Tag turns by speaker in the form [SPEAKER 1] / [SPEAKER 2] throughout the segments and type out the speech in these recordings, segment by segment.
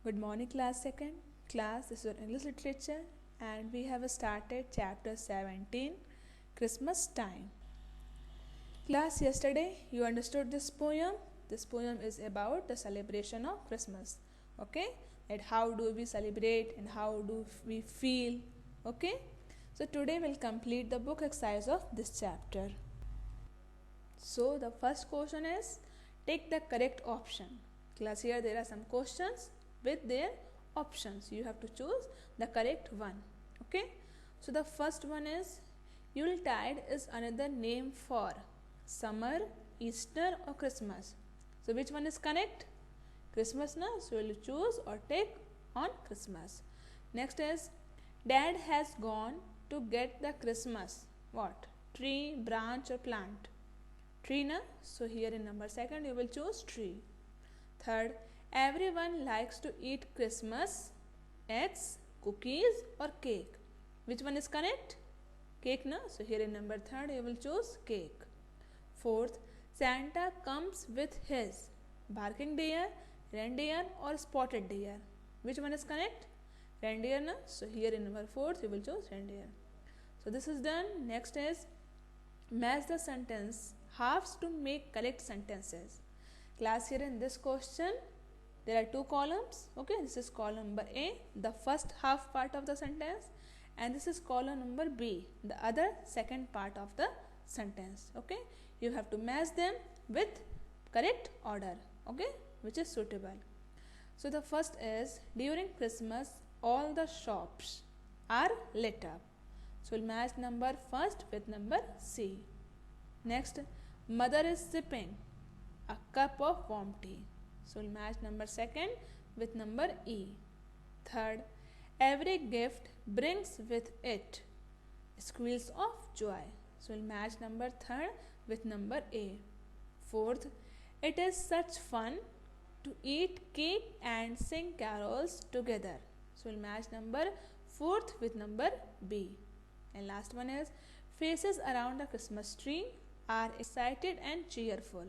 [SPEAKER 1] Good morning, class 2nd. Class, this is your English literature, and we have started chapter 17, Christmas time. Class, yesterday you understood this poem. This poem is about the celebration of Christmas. Okay, that how do we celebrate and how do we feel. Okay, so today we'll complete the book exercise of this chapter. So the first question is, take the correct option. Class, here there are some questions with their options. You have to choose the correct one. Okay, so the first one is, Yuletide is another name for summer, Easter or Christmas. So which one is correct? Christmas, na? So you will choose or take on Christmas. Next is, Dad has gone to get the Christmas what? Tree, branch or plant? Tree, na? So here in number second you will choose tree. Third, everyone likes to eat Christmas eggs, cookies or cake. Which one is correct? Cake, na? So here in number third you will choose cake. Fourth, Santa comes with his barking deer, reindeer or spotted deer. Which one is correct? Reindeer, na? So here in number fourth you will choose reindeer. So this is done. Next is, match the sentence halves to make correct sentences. Class, here in this question there are two columns. Okay, this is column number A, the first half part of the sentence, and this is column number B, the other second part of the sentence. Okay, you have to match them with correct order, okay, which is suitable. So the first is, during Christmas all the shops are lit up. So we'll match number first with number C. Next, mother is sipping a cup of warm tea. So we'll match number second with number E. Third, every gift brings with it squeals of joy. So we'll match number third with number A. Fourth, it is such fun to eat cake and sing carols together. So we'll match number fourth with number B. And last one is, faces around the Christmas tree are excited and cheerful.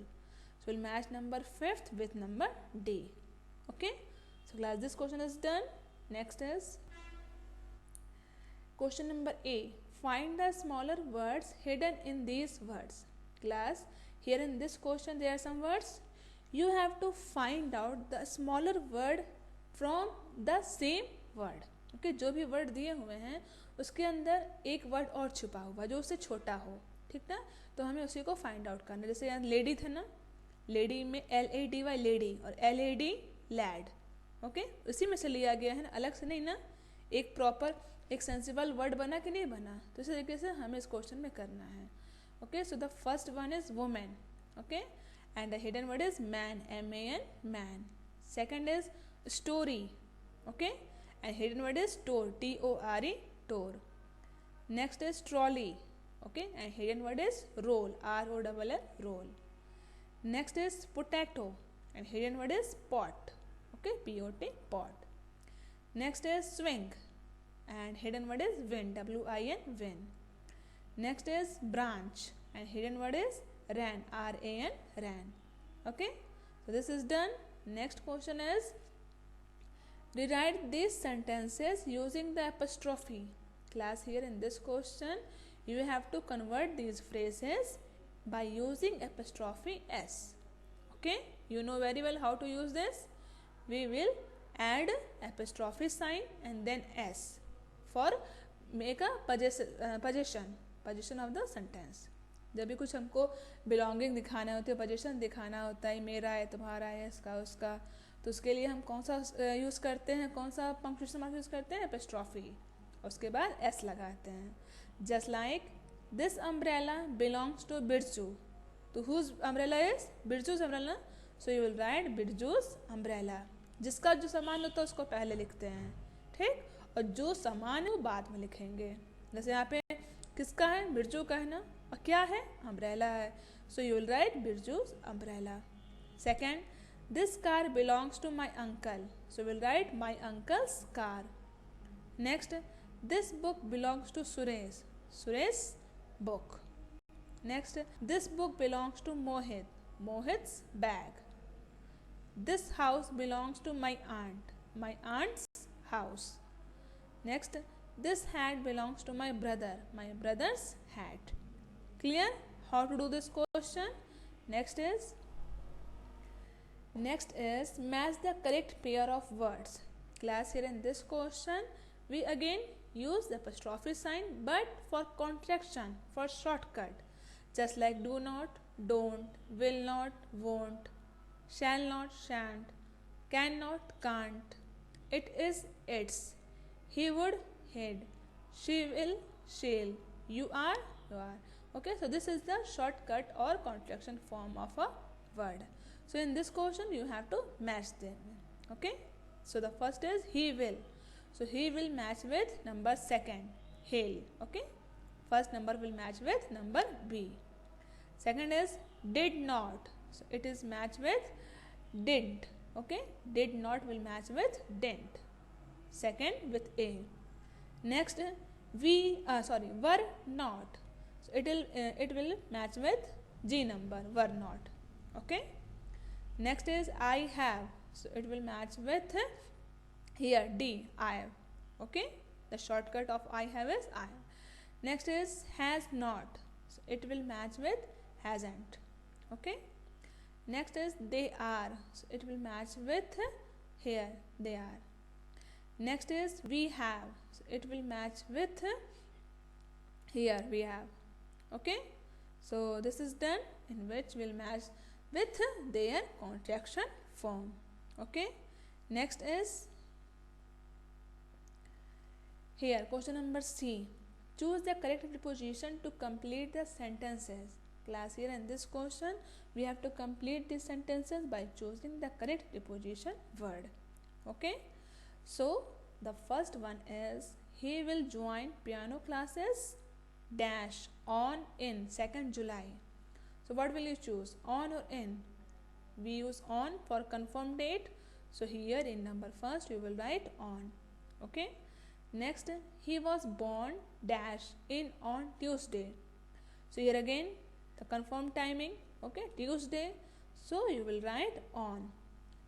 [SPEAKER 1] So we'll match number fifth with number D. Okay, so class, this question is done. Next is question number A. Find the smaller words hidden in these words. Class, here in this question there are some words. You have to find out the smaller word from the same word. Okay, जो भी word दिए हुए हैं उसके अंदर एक word और छुपा हुआ जो उससे छोटा हो. ठीक ना, तो हमें उसी को फाइंड आउट करना. जैसे यहाँ लेडी थे ना, लेडी में LADY लेडी और LAD लैड. ओके, उसी में से लिया गया है ना, अलग से नहीं ना. एक प्रॉपर एक सेंसिबल वर्ड बना कि नहीं बना, तो इस तरीके से हमें इस क्वेश्चन में करना है. Okay, so the first one is women. Okay, and the hidden word is man, MAN man. Second is story. Okay, and hidden word is tore, TORE tore. Next is trolley. Okay, and hidden word is roll, ROLL roll. Next is potato and hidden word is pot. Okay, POT pot. Next is swing and hidden word is win, WIN win. Next is branch and hidden word is ran, RAN ran. Okay, so this is done. Next question is, rewrite these sentences using the apostrophe. Class, here in this question you have to convert these phrases by using apostrophe S. Okay, you know very well how to use this. We will add apostrophe sign and then S for make a possession of the sentence. जब भी कुछ हमको belonging दिखाना होती है, possession दिखाना होता है, मेरा है, तुम्हारा है, इसका उसका, तो उसके लिए हम कौन सा यूज़ करते हैं, कौन सा पंक्चुएशन मार्क यूज़ करते हैं? apostrophe. उसके बाद S लगाते हैं. Just like this umbrella belongs to Birju. तो whose umbrella is? Birju's umbrella. So you will write Birju's umbrella. जिसका जो सामान होता है उसको पहले लिखते हैं, ठीक, और जो सामान है वो बाद में लिखेंगे. जैसे यहाँ पे किसका है? बिरजू का है ना, और क्या है? अम्ब्रेला है. So you will write Birju's umbrella. Second, this car belongs to my uncle. So we will write my uncle's car. Next, this book belongs to Suresh. Suresh's book. Next, this book belongs to Mohit. Mohit's bag. This house belongs to my aunt. my aunt's house. Next, this hat belongs to my brother, my brother's hat. Clear how to do this question? Next is match the correct pair of words. Class, here in this question we again use the apostrophe sign but for contraction, for shortcut, just like do not, don't, will not, won't, shall not, shan't, cannot, can't, it is, its, he would, he'd, she will, she'll, you are, you are. Okay, so this is the shortcut or contraction form of a word. So in this question you have to match them. Okay, so the first is he will. So he will match with number second, he'll. Okay, first number will match with number B. Second is did not. So it is matched with did. Okay, did not will match with didn't. Second with A. Next were not. So it will match with G number, were not. Okay. Next is I have. So it will match with here D, I have. Okay, the shortcut of I have is I have. Next is has not. So it will match with hasn't. Okay. Next is they are. So it will match with here they are. Next is we have. So it will match with here we have. Okay, so this is done, in which will match with their contraction form. Okay, next is here question number C. Choose the correct preposition to complete the sentences. Class, here in this question we have to complete these sentences by choosing the correct preposition word. Okay, so the first one is he will join piano classes dash on in 2nd July. So what will you choose, on or in? We use on for confirmed date, so here in number first you will write on. Okay, next he was born dash in on Tuesday. So here again the confirmed timing, okay, Tuesday, so you will write on.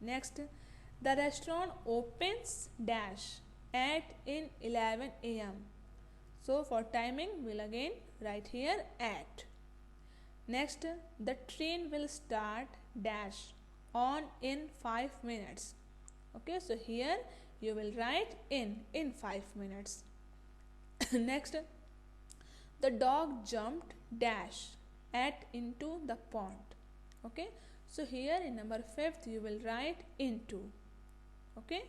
[SPEAKER 1] Next, the restaurant opens dash at in 11 a.m. So for timing we'll again write here at. Next, the train will start dash on in 5 minutes. Okay, so here you will write in 5 minutes. Next, the dog jumped dash at into the pond. Okay, so here in number 5th you will write into. Okay,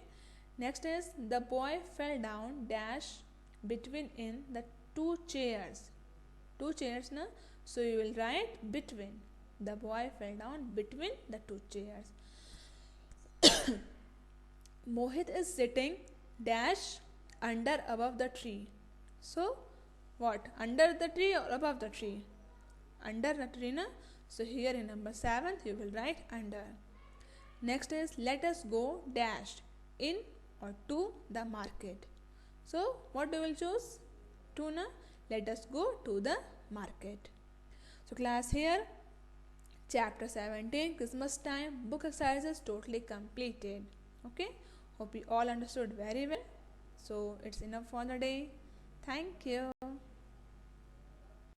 [SPEAKER 1] next is the boy fell down dash between in the two chairs. Two chairs na, so you will write between. The boy fell down between the two chairs. Mohit is sitting dash under above the tree. So what, under the tree or above the tree? Under the tree na, so here in number 7th you will write under. Next is let us go dash in or to the market. So what you will choose? To na, let us go to the market. So class, here chapter 17 Christmas time book exercises totally completed. Okay, hope you all understood very well. So it's enough for the day. Thank you.